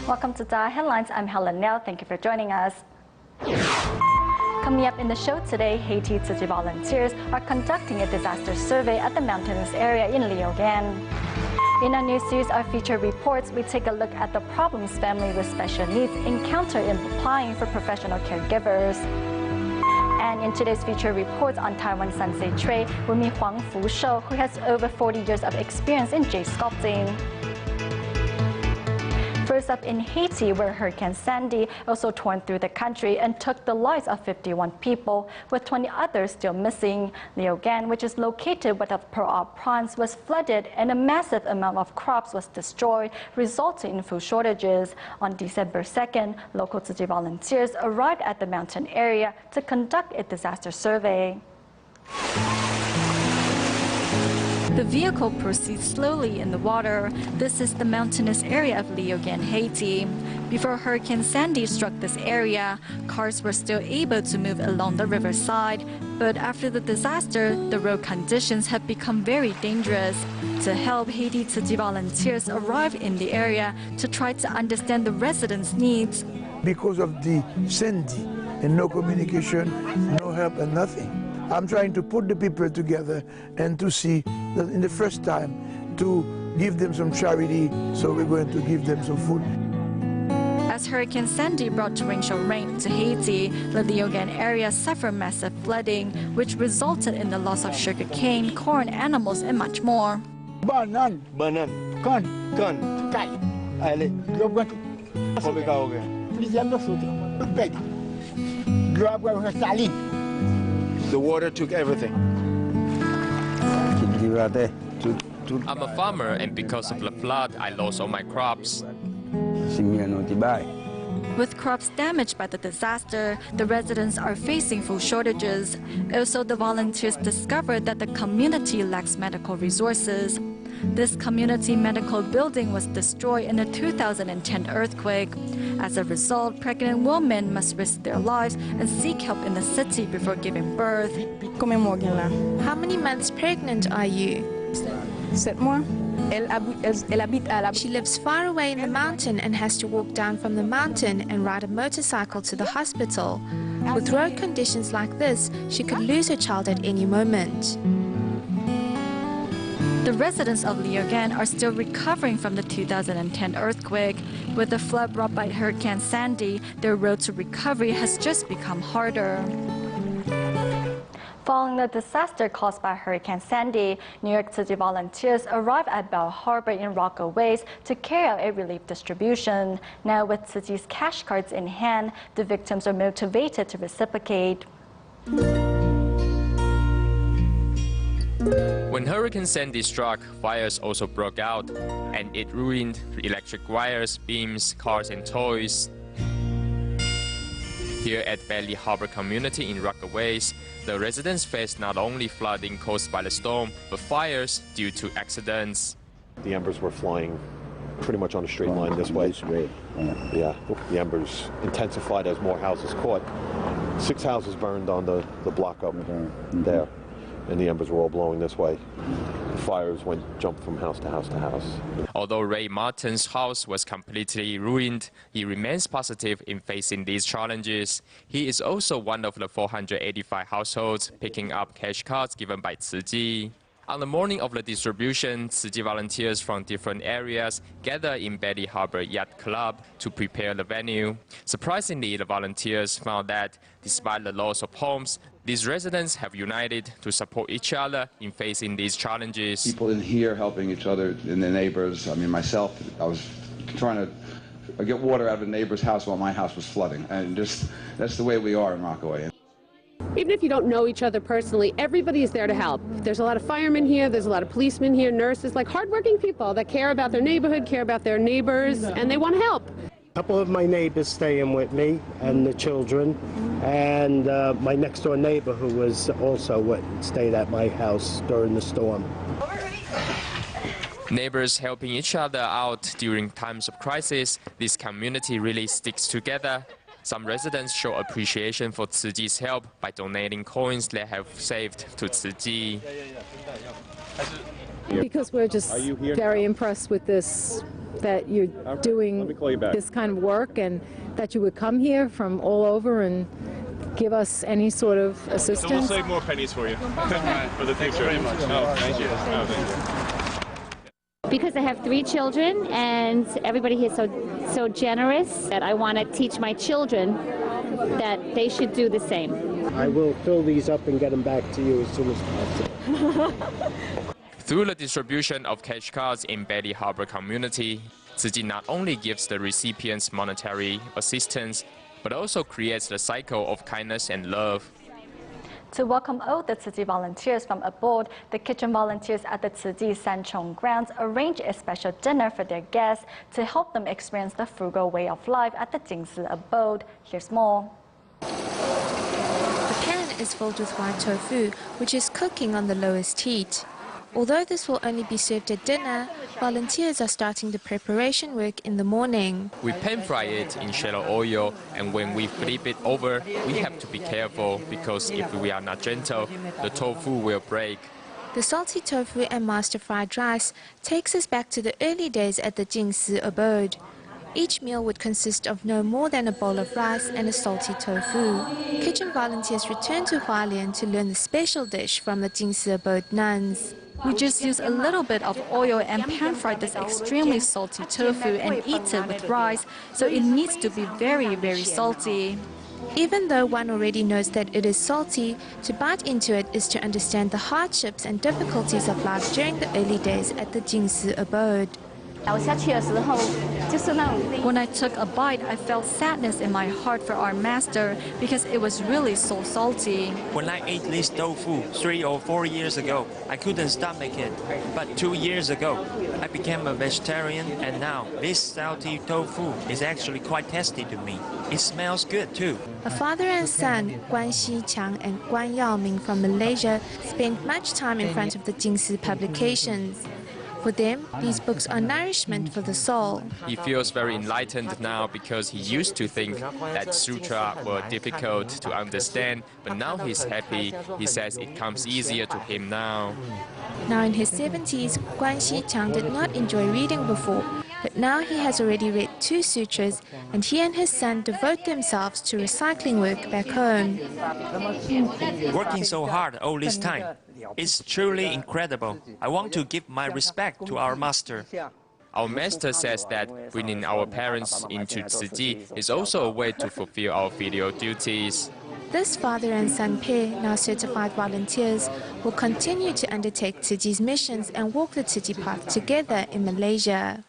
Welcome to DaAi Headlines. I'm Helen Liao. Thank you for joining us. Coming up in the show today, Haiti Tzu Chi volunteers are conducting a disaster survey at the mountainous area in Liugan. In our new series of feature reports, we take a look at the problems families with special needs encounter in applying for professional caregivers. And in today's feature reports on Taiwan Sensei Trade, we meet Huang Fu Shou, who has over 40 years of experience in jade sculpting. First up in Haiti, where Hurricane Sandy also torn through the country and took the lives of 51 people, with 20 others still missing. Liugan, which is located west of Port-au-Prince, was flooded and a massive amount of crops was destroyed, resulting in food shortages. On December 2nd, local Tzu Chi volunteers arrived at the mountain area to conduct a disaster survey. The vehicle proceeds slowly in the water. This is the mountainous area of Liugan, Haiti. Before Hurricane Sandy struck this area, cars were still able to move along the riverside. But after the disaster, the road conditions have become very dangerous. To help, Haiti Tzu Chi volunteers arrived in the area to try to understand the residents' needs. Because of the Sandy and no communication, no help and nothing. I'm trying to put the people together and to see that in the first time to give them some charity, so we're going to give them some food. As Hurricane Sandy brought torrential rain to Haiti, the Liugan area suffered massive flooding, which resulted in the loss of sugarcane, corn, animals, and much more. Banan, corn, kai, allez, The water took everything. I'm a farmer, and because of the flood, I lost all my crops. With crops damaged by the disaster, the residents are facing food shortages. Also, the volunteers discovered that the community lacks medical resources. This community medical building was destroyed in a 2010 earthquake. As a result, pregnant women must risk their lives and seek help in the city before giving birth. How many months pregnant are you? 7 mois. She lives far away in the mountain and has to walk down from the mountain and ride a motorcycle to the hospital. With road conditions like this, she could lose her child at any moment. The residents of Liugan are still recovering from the 2010 earthquake. With the flood brought by Hurricane Sandy, their road to recovery has just become harder. Following the disaster caused by Hurricane Sandy, New York Tzu Chi volunteers arrived at Bell Harbor in Rockaways to carry out a relief distribution. Now, with Tzu Chi's cash cards in hand, the victims are motivated to reciprocate. When Hurricane Sandy struck, fires also broke out, and it ruined electric wires, beams, cars, and toys. Here at Bell Harbor community in Rockaways, the residents face not only flooding caused by the storm, but fires due to accidents. The embers were flying pretty much on a straight line this way. Yeah, the embers intensified as more houses caught. 6 houses burned on the block up there, and the embers were all blowing this way. The fires jumped from house to house to house. Although Ray Martin's house was completely ruined, he remains positive in facing these challenges. He is also one of the 485 households picking up cash cards given by Tzu Chi. On the morning of the distribution, Tzu Chi volunteers from different areas gather in Bell Harbor Yacht Club to prepare the venue. Surprisingly, the volunteers found that, despite the loss of homes, these residents have united to support each other in facing these challenges. People in here helping each other and the neighbors. I mean, myself, I was trying to get water out of a neighbor's house while my house was flooding. And just, that's the way we are in Rockaway. Even if you don't know each other personally, everybody is there to help. There's a lot of firemen here, there's a lot of policemen here, nurses, like hardworking people that care about their neighborhood, care about their neighbors, and they want to help. A couple of my neighbors staying with me and the children, and my next door neighbor who was also stayed at my house during the storm. Neighbors helping each other out during times of crisis, this community really sticks together. Some residents show appreciation for Tzu Chi's help by donating coins they have saved to Tzu Chi. Because we're just very impressed with this that you're doing this kind of work and that you would come here from all over and give us any sort of assistance. So we'll save more pennies for you for the future. Thank you very much. Oh, thank you. Oh, thank you. Because I have 3 children and everybody here is so generous that I want to teach my children that they should do the same. I will fill these up and get them back to you as soon as possible. Through the distribution of cash cards in Bailey Harbor community, Tzu Chi not only gives the recipients monetary assistance, but also creates the cycle of kindness and love. To welcome all the Tzu Chi volunteers from aboard, the kitchen volunteers at the Tzu Chi Sanchong grounds arranged a special dinner for their guests to help them experience the frugal way of life at the Jingsi abode. Here's more. The pan is filled with white tofu, which is cooking on the lowest heat. Although this will only be served at dinner, volunteers are starting the preparation work in the morning. We pan fry it in shallow oil, and when we flip it over, we have to be careful because if we are not gentle, the tofu will break. The salty tofu and master fried rice takes us back to the early days at the Jingsi abode. Each meal would consist of no more than a bowl of rice and a salty tofu. Kitchen volunteers return to Hualien to learn the special dish from the Jingsi abode nuns. We just use a little bit of oil and pan-fry this extremely salty tofu and eat it with rice, so it needs to be very, very salty. Even though one already knows that it is salty, to bite into it is to understand the hardships and difficulties of life during the early days at the Jingsi abode. When I took a bite, I felt sadness in my heart for our master because it was really so salty. When I ate this tofu 3 or 4 years ago, I couldn't stomach it. But 2 years ago, I became a vegetarian, and now this salty tofu is actually quite tasty to me. It smells good too. A father and son, Guan Xiqiang and Guan Yaoming from Malaysia, spent much time in front of the Jingsi publications. For them, these books are nourishment for the soul. He feels very enlightened now because he used to think that sutra were difficult to understand, but now he's happy. He says it comes easier to him now. Now in his 70s, Guan Xiqiang did not enjoy reading before, but now he has already read 2 sutras, and he and his son devote themselves to recycling work back home. Working so hard all this time, it's truly incredible. I want to give my respect to our master. Our master says that bringing our parents into Tzu Chi is also a way to fulfill our filial duties. This father and son pair, now certified volunteers, will continue to undertake Tzu Chi's missions and walk the Tzu Chi path together in Malaysia.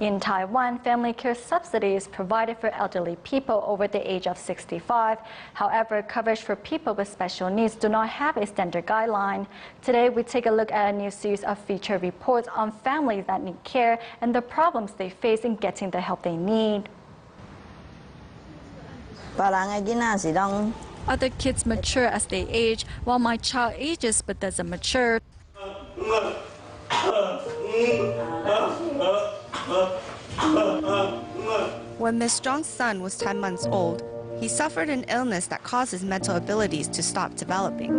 In Taiwan, family care subsidy is provided for elderly people over the age of 65. However, coverage for people with special needs do not have a standard guideline. Today, we take a look at a new series of feature reports on families that need care and the problems they face in getting the help they need. Other kids mature as they age, while my child ages but doesn't mature. When Ms. Zhang's son was 10 months old, he suffered an illness that caused his mental abilities to stop developing.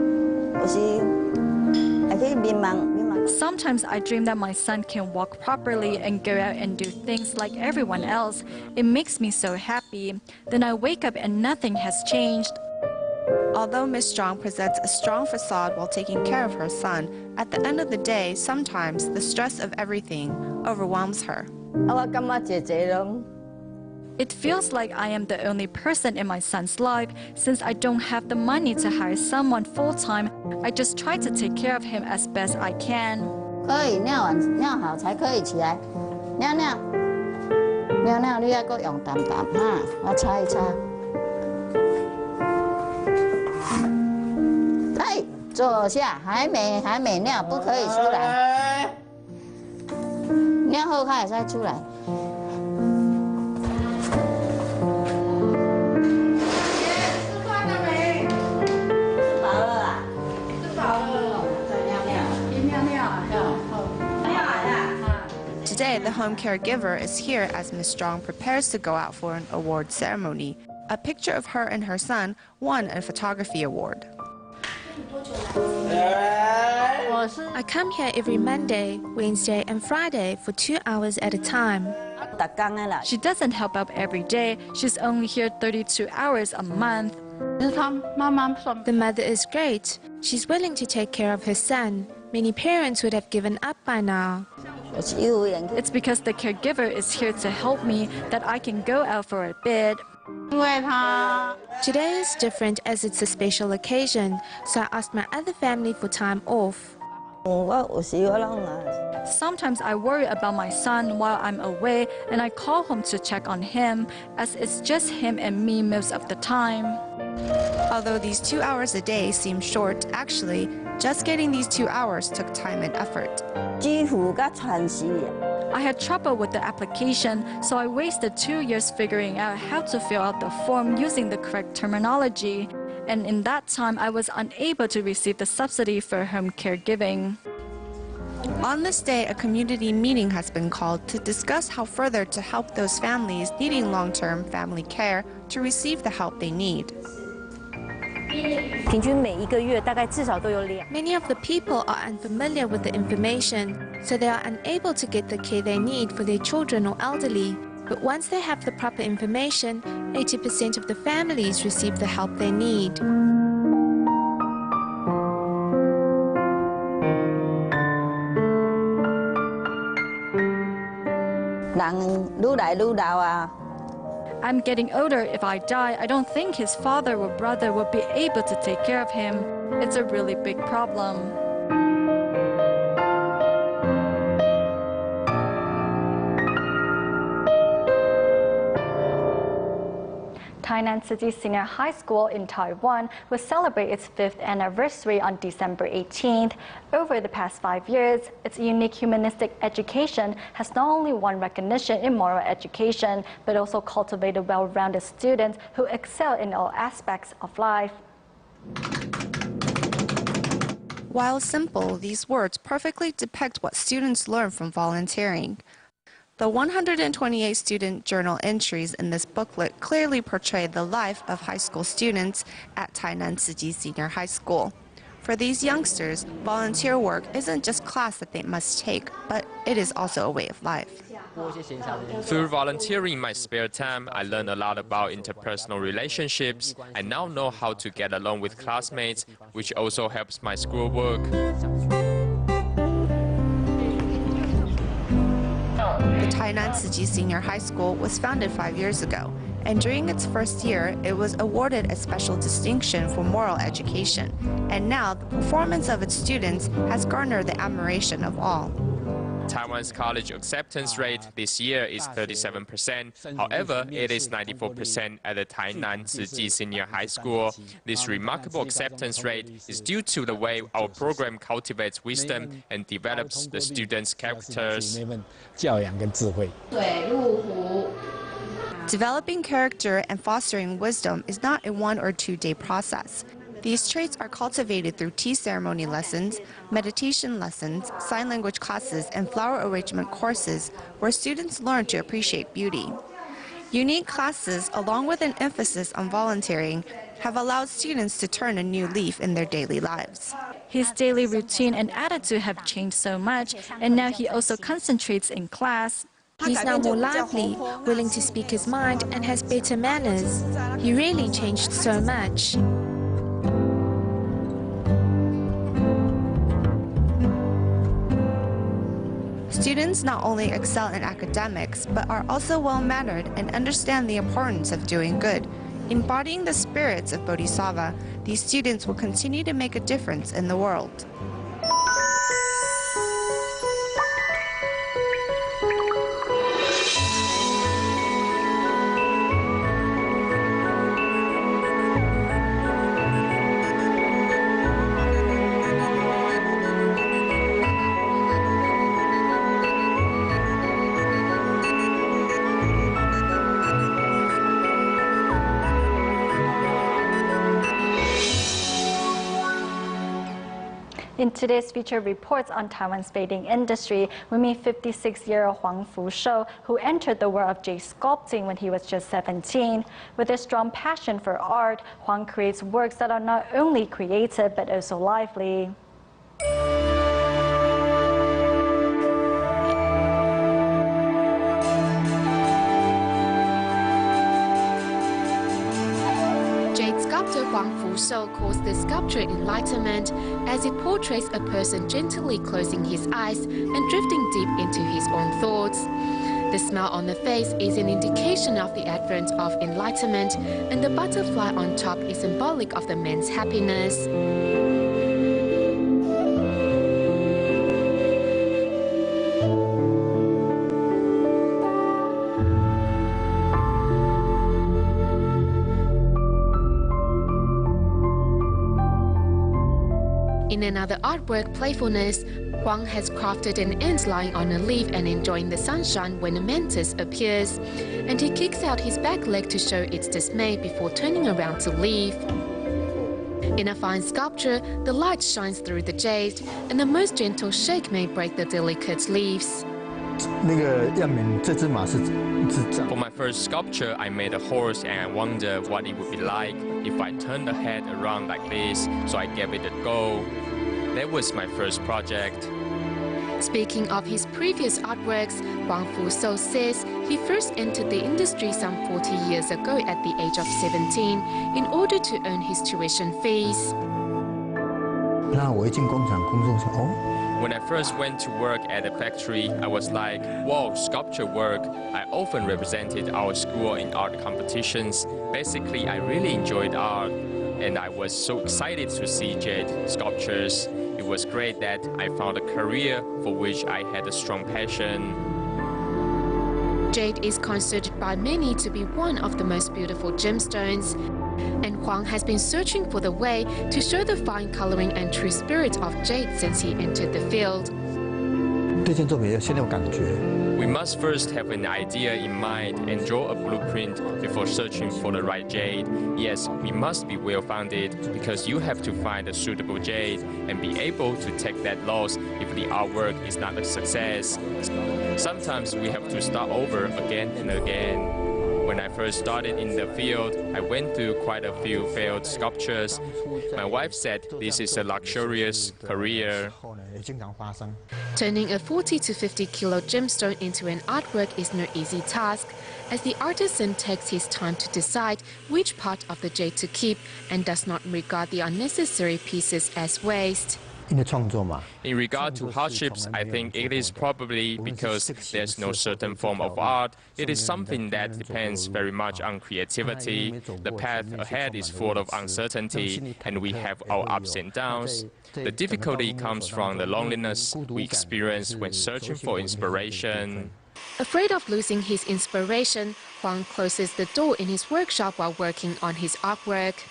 Sometimes I dream that my son can walk properly and go out and do things like everyone else. It makes me so happy. Then I wake up and nothing has changed. Although Ms. Zhang presents a strong facade while taking care of her son, at the end of the day, sometimes the stress of everything overwhelms her. It feels like I am the only person in my son's life. Since I don't have the money to hire someone full-time, I just try to take care of him as best I can. Today, the home caregiver is here as Ms. Strong prepares to go out for an award ceremony. A picture of her and her son won a photography award. I come here every Monday, Wednesday and Friday for 2 hours at a time. She doesn't help out every day. She's only here 32 hours a month. The mother is great. She's willing to take care of her son. Many parents would have given up by now. It's because the caregiver is here to help me that I can go out for a bit. Today is different as it's a special occasion, so I asked my other family for time off. Sometimes I worry about my son while I'm away, and I call home to check on him, as it's just him and me most of the time. Although these 2 hours a day seem short, actually, just getting these 2 hours took time and effort. I had trouble with the application, so I wasted 2 years figuring out how to fill out the form using the correct terminology. And in that time, I was unable to receive the subsidy for home caregiving. On this day, a community meeting has been called to discuss how further to help those families needing long-term family care to receive the help they need. Many of the people are unfamiliar with the information, so they are unable to get the care they need for their children or elderly. But once they have the proper information, 80% of the families receive the help they need. I'm getting older. If I die, I don't think his father or brother will be able to take care of him. It's a really big problem. Tainan City Senior High School in Taiwan will celebrate its 5th anniversary on December 18th. Over the past 5 years, its unique humanistic education has not only won recognition in moral education, but also cultivated well-rounded students who excel in all aspects of life. While simple, these words perfectly depict what students learn from volunteering. The 128 student journal entries in this booklet clearly portray the life of high school students at Tainan City Senior High School. For these youngsters, volunteer work isn't just class that they must take, but it is also a way of life. Through volunteering in my spare time, I learned a lot about interpersonal relationships. I now know how to get along with classmates, which also helps my schoolwork. The Tainan City Senior High School was founded 5 years ago, and during its first year, it was awarded a special distinction for moral education. And now, the performance of its students has garnered the admiration of all. Taiwan's college acceptance rate this year is 37%. However, it is 94% at the Tainan City Senior High School. This remarkable acceptance rate is due to the way our program cultivates wisdom and develops the students' characters. Developing character and fostering wisdom is not a 1 or 2 day process. These traits are cultivated through tea ceremony lessons, meditation lessons, sign language classes, and flower arrangement courses where students learn to appreciate beauty. Unique classes, along with an emphasis on volunteering, have allowed students to turn a new leaf in their daily lives. His daily routine and attitude have changed so much, and now he also concentrates in class. He's now more lively, willing to speak his mind, and has better manners. He really changed so much. Students not only excel in academics, but are also well-mannered and understand the importance of doing good. Embodying the spirits of Bodhisattva, these students will continue to make a difference in the world. In today's feature reports on Taiwan's fading industry, we meet 56-year-old Huang Fushou, who entered the world of jade sculpting when he was just 17. With a strong passion for art, Huang creates works that are not only creative but also lively. Huang Fushou calls this sculpture enlightenment, as it portrays a person gently closing his eyes and drifting deep into his own thoughts. The smile on the face is an indication of the advent of enlightenment, and the butterfly on top is symbolic of the man's happiness. In another artwork, Playfulness, Huang has crafted an ant lying on a leaf and enjoying the sunshine when a mantis appears, and he kicks out his back leg to show its dismay before turning around to leave. In a fine sculpture, the light shines through the jade, and the most gentle shake may break the delicate leaves. For my first sculpture, I made a horse and I wondered what it would be like if I turned the head around like this, so I gave it a go. That was my first project. Speaking of his previous artworks, Huang Fushou says he first entered the industry some 40 years ago at the age of 17 in order to earn his tuition fees. When I first went to work at a factory, I was like, whoa, sculpture work. I often represented our school in art competitions. Basically, I really enjoyed art, and I was so excited to see jade sculptures. It was great that I found a career for which I had a strong passion. Jade is considered by many to be one of the most beautiful gemstones, and Huang has been searching for the way to show the fine coloring and true spirit of jade since he entered the field. We must first have an idea in mind and draw a blueprint before searching for the right jade. Yes, we must be well-founded because you have to find a suitable jade and be able to take that loss if the artwork is not a success. Sometimes we have to start over again and again. When I first started in the field, I went through quite a few failed sculptures. My wife said this is a luxurious career. Turning a 40 to 50 kilo gemstone into an artwork is no easy task, as the artisan takes his time to decide which part of the jade to keep and does not regard the unnecessary pieces as waste. In regard to hardships, I think it is probably because there's no certain form of art. It is something that depends very much on creativity. The path ahead is full of uncertainty, and we have our ups and downs. The difficulty comes from the loneliness we experience when searching for inspiration. Afraid of losing his inspiration, Huang closes the door in his workshop while working on his artwork.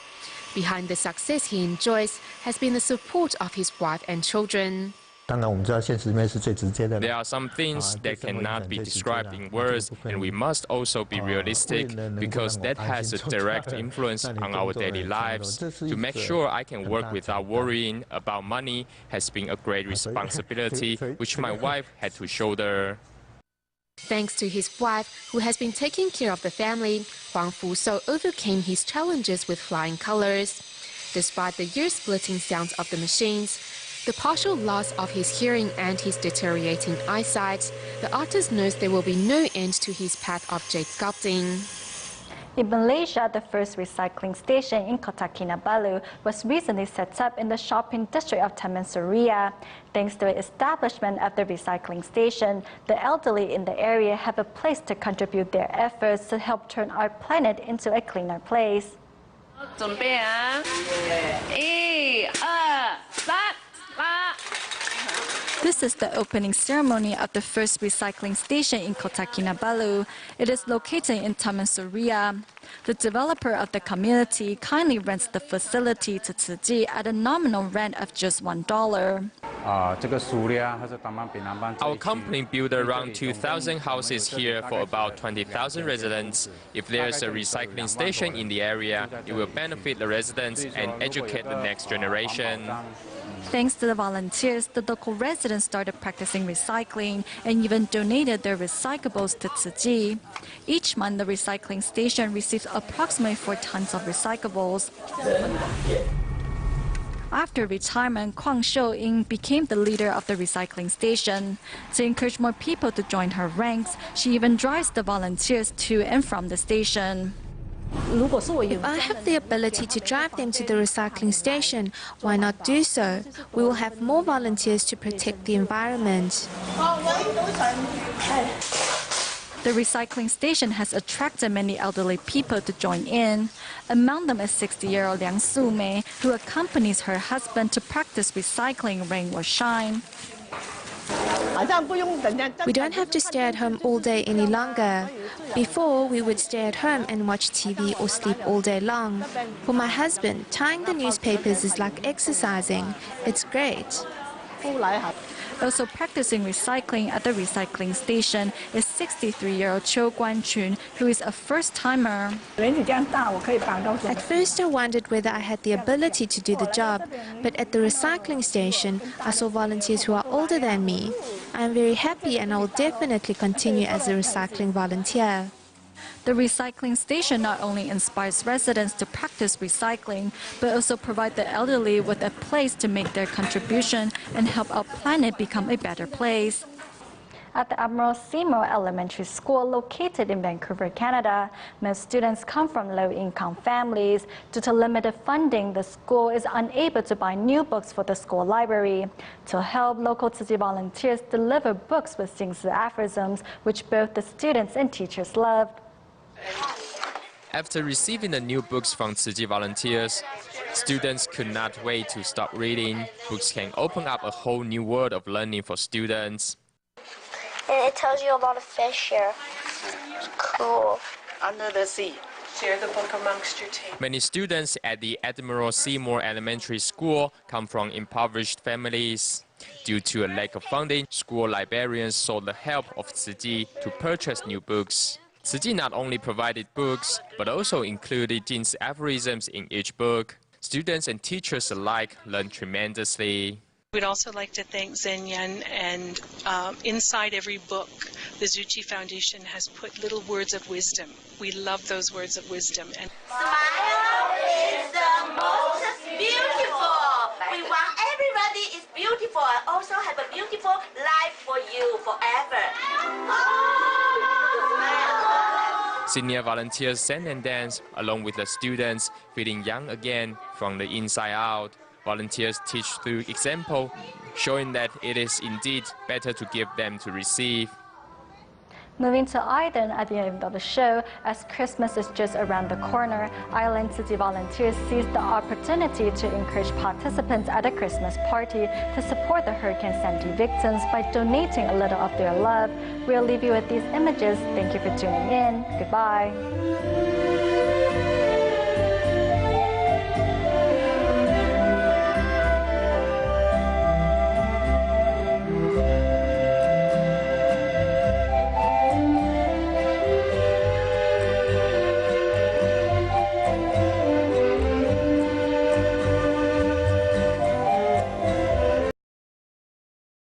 Behind the success he enjoys has been the support of his wife and children. There are some things that cannot be described in words, and we must also be realistic because that has a direct influence on our daily lives. To make sure I can work without worrying about money has been a great responsibility which my wife had to shoulder. Thanks to his wife, who has been taking care of the family, Huang Fushou overcame his challenges with flying colors. Despite the ear-splitting sounds of the machines, the partial loss of his hearing and his deteriorating eyesight, the artist knows there will be no end to his path of jade sculpting. In Malaysia, the first recycling station in Kota Kinabalu was recently set up in the shopping district of Taman Suria. Thanks to the establishment of the recycling station, the elderly in the area have a place to contribute their efforts to help turn our planet into a cleaner place. 准备啊，1、2、3、4。 This is the opening ceremony of the first recycling station in Kota Kinabalu. It is located in Taman Suria. The developer of the community kindly rents the facility to Tzu Ji at a nominal rent of just $1. Our company built around 2,000 houses here for about 20,000 residents. If there's a recycling station in the area, it will benefit the residents and educate the next generation. Thanks to the volunteers, the local residents started practicing recycling and even donated their recyclables to Tzu Chi. Each month, the recycling station receives approximately 4 tons of recyclables. After retirement, Kwang Shou-ing became the leader of the recycling station. To encourage more people to join her ranks, she even drives the volunteers to and from the station. If I have the ability to drive them to the recycling station, why not do so? We will have more volunteers to protect the environment. The recycling station has attracted many elderly people to join in. Among them is 60-year-old Liang Su-mei, who accompanies her husband to practice recycling rain or shine. We don't have to stay at home all day any longer. Before, we would stay at home and watch TV or sleep all day long. For my husband, tying the newspapers is like exercising. It's great. Also practicing recycling at the recycling station is 63-year-old Chiu Guan-chun, who is a first-timer. At first I wondered whether I had the ability to do the job, but at the recycling station I saw volunteers who are older than me. I am very happy and I will definitely continue as a recycling volunteer. The recycling station not only inspires residents to practice recycling, but also provide the elderly with a place to make their contribution and help our planet become a better place. At the Admiral Seymour Elementary School located in Vancouver, Canada, most students come from low-income families. Due to limited funding, the school is unable to buy new books for the school library. To help, local Tzu Chi volunteers deliver books with Jingzi aphorisms, which both the students and teachers loved. After receiving the new books from Tzu Chi volunteers, students could not wait to start reading. Books can open up a whole new world of learning for students. And it tells you about a fish here. Cool. Under the sea. Share the book amongst your team. Many students at the Admiral Seymour Elementary School come from impoverished families. Due to a lack of funding, school librarians sought the help of Tzu Chi to purchase new books. Tzu Chi not only provided books, but also included Jing's aphorisms in each book. Students and teachers alike learned tremendously. We'd also like to thank Zhen Yan, and inside every book, the Tzu Chi Foundation has put little words of wisdom. We love those words of wisdom. And Smile is the most beautiful. We want everybody is beautiful and also have a beautiful life for you forever. Senior volunteers sing and dance along with the students, feeling young again from the inside out. Volunteers teach through example, showing that it is indeed better to give than to receive. Moving to Island at the end of the show, as Christmas is just around the corner, Island Tzu Chi volunteers seized the opportunity to encourage participants at a Christmas party to support the Hurricane Sandy victims by donating a little of their love. We'll leave you with these images. Thank you for tuning in. Goodbye.